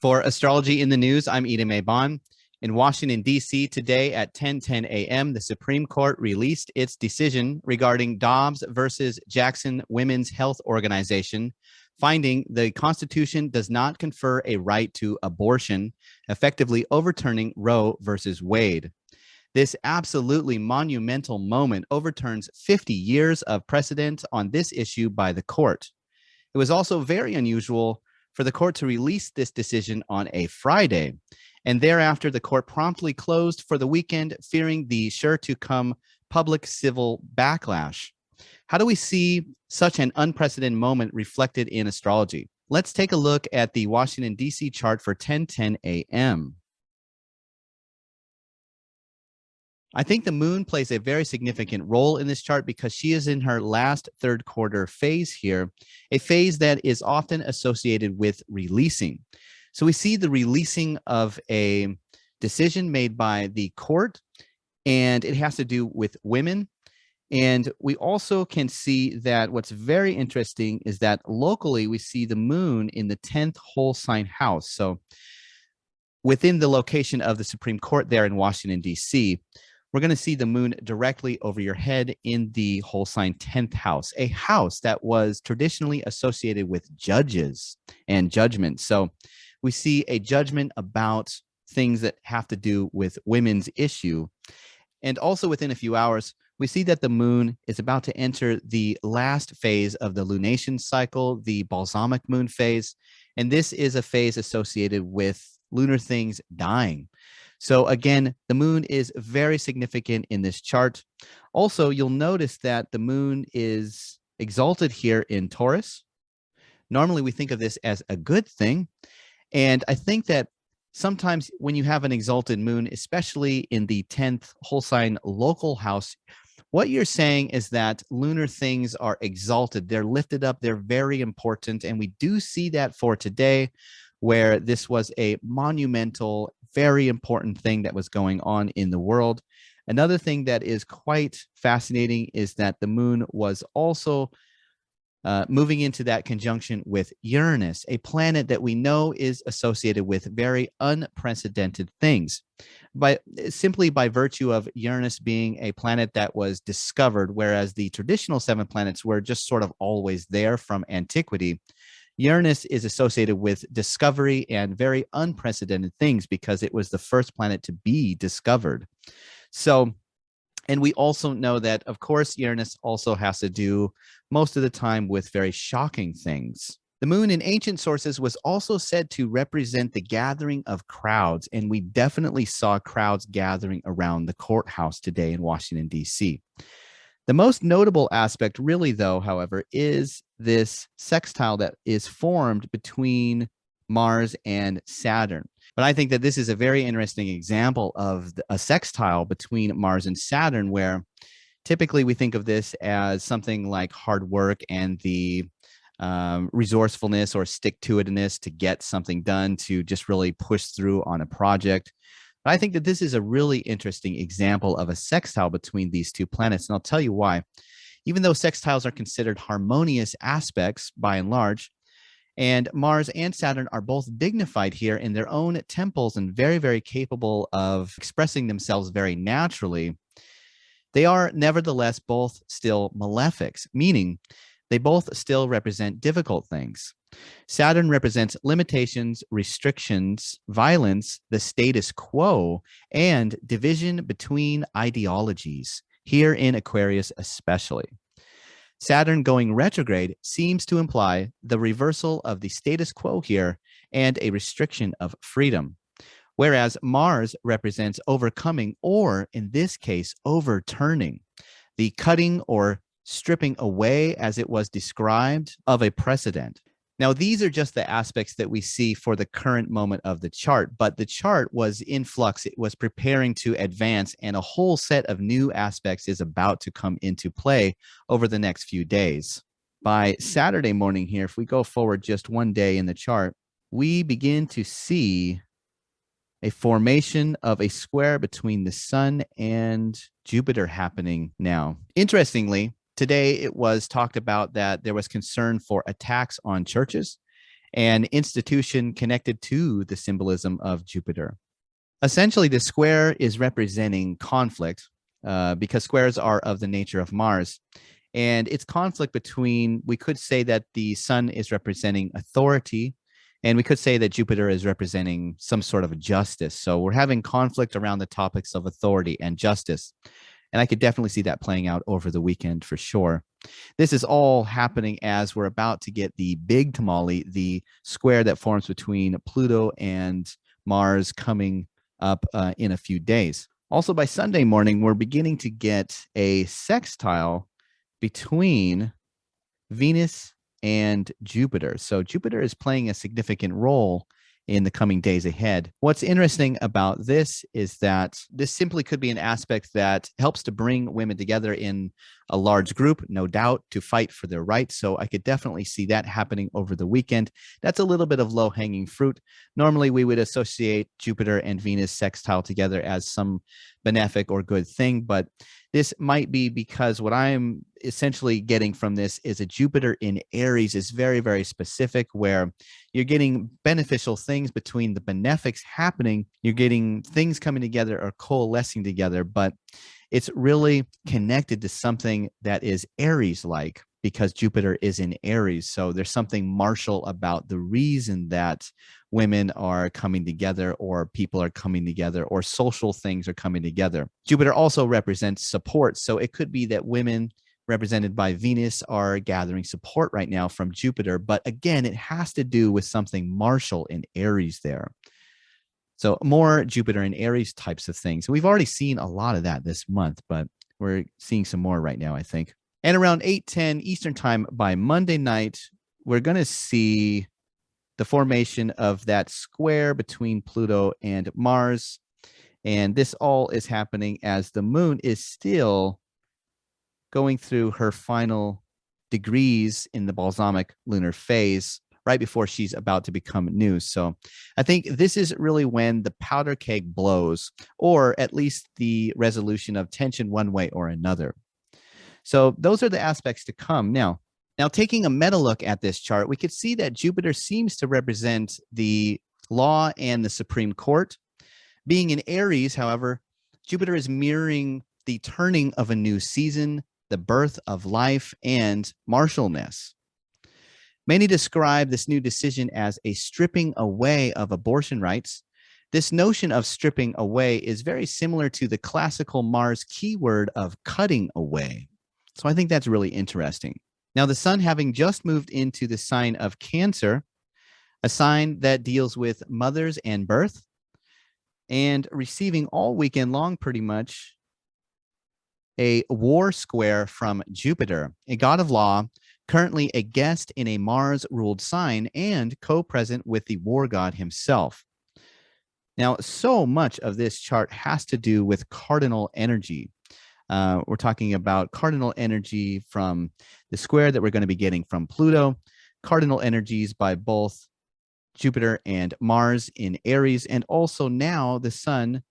For Astrology in the News, I'm Ida Bond. In Washington, D.C. today at 10:10 a.m., the Supreme Court released its decision regarding Dobbs versus Jackson Women's Health Organization, finding the Constitution does not confer a right to abortion, effectively overturning Roe versus Wade. This absolutely monumental moment overturns 50 years of precedent on this issue by the court. It was also very unusual for the court to release this decision on a Friday, and thereafter the court promptly closed for the weekend, fearing the sure-to-come public civil backlash. How do we see such an unprecedented moment reflected in astrology? Let's take a look at the Washington, D.C. chart for 10:10 a.m. I think the moon plays a very significant role in this chart because she is in her last third quarter phase here, a phase that is often associated with releasing. So we see the releasing of a decision made by the court, and it has to do with women. And we also can see that what's very interesting is that locally we see the moon in the 10th whole sign house. So within the location of the Supreme Court there in Washington, D.C., we're going to see the moon directly over your head in the whole sign 10th house, a house that was traditionally associated with judges and judgment. So we see a judgment about things that have to do with women's issue. And also within a few hours, we see that the moon is about to enter the last phase of the lunation cycle, the balsamic moon phase. And this is a phase associated with lunar things dying. So again, the moon is very significant in this chart. Also, you'll notice that the moon is exalted here in Taurus. Normally, we think of this as a good thing. And I think that sometimes when you have an exalted moon, especially in the 10th whole sign local house, what you're saying is that lunar things are exalted. They're lifted up. They're very important. And we do see that for today, where this was a monumental, very important thing that was going on in the world. Another thing that is quite fascinating is that the moon was also moving into that conjunction with Uranus, a planet that we know is associated with very unprecedented things. But simply by virtue of Uranus being a planet that was discovered, whereas the traditional 7 planets were just sort of always there from antiquity, Uranus is associated with discovery and very unprecedented things because it was the first planet to be discovered. So, and we also know that, of course, Uranus also has to do most of the time with very shocking things. The moon in ancient sources was also said to represent the gathering of crowds, and we definitely saw crowds gathering around the courthouse today in Washington, D.C. The most notable aspect really, though, however, is this sextile that is formed between Mars and Saturn. But I think that this is a very interesting example of a sextile between Mars and Saturn, where typically we think of this as something like hard work and the resourcefulness or stick-to-itiveness to get something done, to just really push through on a project. But I think that this is a really interesting example of a sextile between these two planets, and I'll tell you why. Even though sextiles are considered harmonious aspects by and large, and Mars and Saturn are both dignified here in their own temples and very, very capable of expressing themselves very naturally, they are nevertheless both still malefics, meaning they both still represent difficult things. Saturn represents limitations, restrictions, violence, the status quo, and division between ideologies, here in Aquarius especially. Saturn going retrograde seems to imply the reversal of the status quo here and a restriction of freedom, whereas Mars represents overcoming, or in this case, overturning, the cutting or stripping away, as it was described, of a precedent. Now, these are just the aspects that we see for the current moment of the chart, but the chart was in flux. It was preparing to advance, and a whole set of new aspects is about to come into play over the next few days. By Saturday morning here, if we go forward just one day in the chart, we begin to see a formation of a square between the Sun and Jupiter happening now. Interestingly, today it was talked about that there was concern for attacks on churches. an institution connected to the symbolism of Jupiter. Essentially, the square is representing conflict because squares are of the nature of Mars. And it's conflict between, we could say that the sun is representing authority, and we could say that Jupiter is representing some sort of justice. So we're having conflict around the topics of authority and justice. And I could definitely see that playing out over the weekend for sure. This is all happening as we're about to get the big tamale, the square that forms between Pluto and Mars, coming up in a few days. Also, by Sunday morning, we're beginning to get a sextile between Venus and Jupiter. So Jupiter is playing a significant role in the coming days ahead. What's interesting about this is that this simply could be an aspect that helps to bring women together in a large group, no doubt, to fight for their rights. So I could definitely see that happening over the weekend. That's a little bit of low-hanging fruit. Normally, we would associate Jupiter and Venus sextile together as some benefic or good thing, but this might be because what I'm essentially getting from this is a Jupiter in Aries is very, very specific, where you're getting beneficial things between the benefics happening. You're getting things coming together or coalescing together, but it's really connected to something that is Aries-like because Jupiter is in Aries. So there's something martial about the reason that women are coming together, or people are coming together, or social things are coming together. Jupiter also represents support. So it could be that women represented by Venus are gathering support right now from Jupiter. But again, it has to do with something martial in Aries there. So more Jupiter and Aries types of things. We've already seen a lot of that this month, but we're seeing some more right now, I think. And around 8:10 Eastern time by Monday night, we're going to see the formation of that square between Pluto and Mars. And this all is happening as the moon is still going through her final degrees in the balsamic lunar phase right before she's about to become new. So I think this is really when the powder keg blows, or at least the resolution of tension one way or another. So those are the aspects to come. Now, taking a meta look at this chart, we could see that Jupiter seems to represent the law and the Supreme Court. Being in Aries, however, Jupiter is mirroring the turning of a new season, the birth of life, and martialness. Many describe this new decision as a stripping away of abortion rights. This notion of stripping away is very similar to the classical Mars keyword of cutting away. So I think that's really interesting. Now, the sun having just moved into the sign of Cancer, a sign that deals with mothers and birth, and receiving all weekend long pretty much a war square from Jupiter, a god of law, currently a guest in a Mars-ruled sign and co-present with the war god himself. Now, so much of this chart has to do with cardinal energy. We're talking about cardinal energy from the square that we're going to be getting from Pluto, cardinal energies by both Jupiter and Mars in Aries, and also now the sun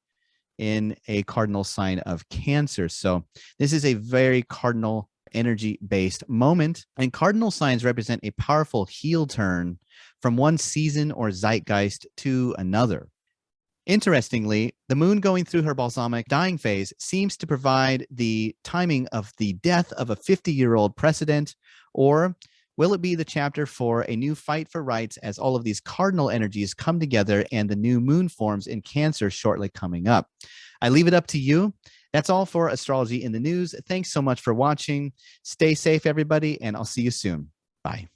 in a cardinal sign of Cancer. So this is a very cardinal energy-based moment, and cardinal signs represent a powerful heel turn from one season or zeitgeist to another. Interestingly, the moon going through her balsamic dying phase seems to provide the timing of the death of a 50-year-old precedent, or will it be the chapter for a new fight for rights as all of these cardinal energies come together and the new moon forms in Cancer shortly coming up? I leave it up to you. That's all for Astrology in the News. Thanks so much for watching. Stay safe, everybody, and I'll see you soon. Bye.